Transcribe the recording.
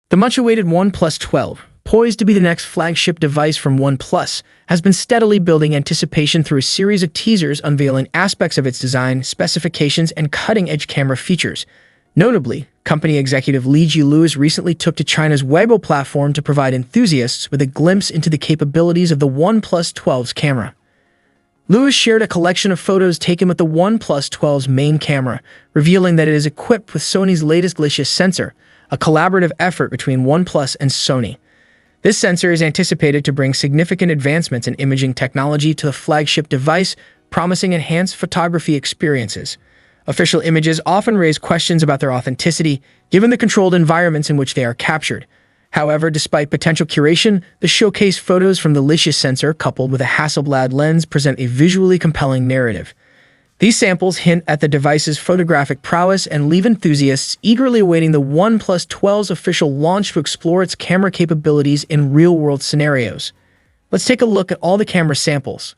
The much-awaited OnePlus 12, poised to be the next flagship device from Oneplus, has been steadily building anticipation through a series of teasers unveiling aspects of its design, specifications, and cutting-edge camera features. Notably, company executive Li Lewis recently took to China's Weibo platform to provide enthusiasts with a glimpse into the capabilities of the OnePlus 12's camera. Lewis shared a collection of photos taken with the OnePlus 12's main camera, revealing that it is equipped with Sony's latest flagship sensor, a collaborative effort between OnePlus and Sony. This sensor is anticipated to bring significant advancements in imaging technology to the flagship device, promising enhanced photography experiences. Official images often raise questions about their authenticity, given the controlled environments in which they are captured. However, despite potential curation, the showcase photos from the flagship sensor, coupled with a Hasselblad lens, present a visually compelling narrative. These samples hint at the device's photographic prowess and leave enthusiasts eagerly awaiting the OnePlus 12's official launch to explore its camera capabilities in real-world scenarios. Let's take a look at all the camera samples.